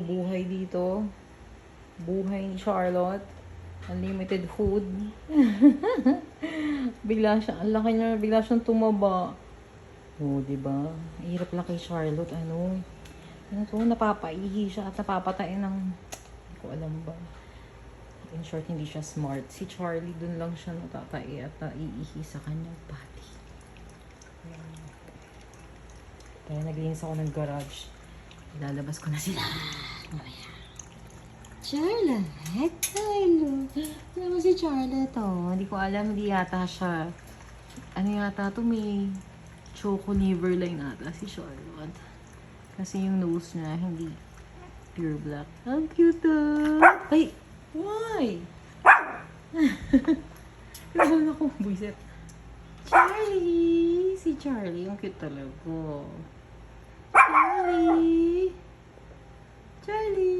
Buhay dito. Buhay ni Charlotte. Unlimited food. Bigla siya, ang laki niya, bigla siyang tumaba. Oo, diba? Hirap lang kay Charlotte, ano to, napapaihi siya at napapatain ng, hindi ko alam ba. In short, hindi siya smart. Si Charlie, dun lang siya natatai at naiihi sa kanyang pati. Kaya naglinis ako ng garage. Ilalabas ko na sila. Charlotte? Hello. Ano mo si Charlotte, oh? Hindi ko alam, hindi yata siya. Ano yata to, may choco Neverline ata si Charlotte. Kasi yung nose niya, hindi pure black. Ang cute, ah! Ay! Why? Naman ako, buisit. Charlie! Si Charlie, ang cute talaga. Charlie! Charlie!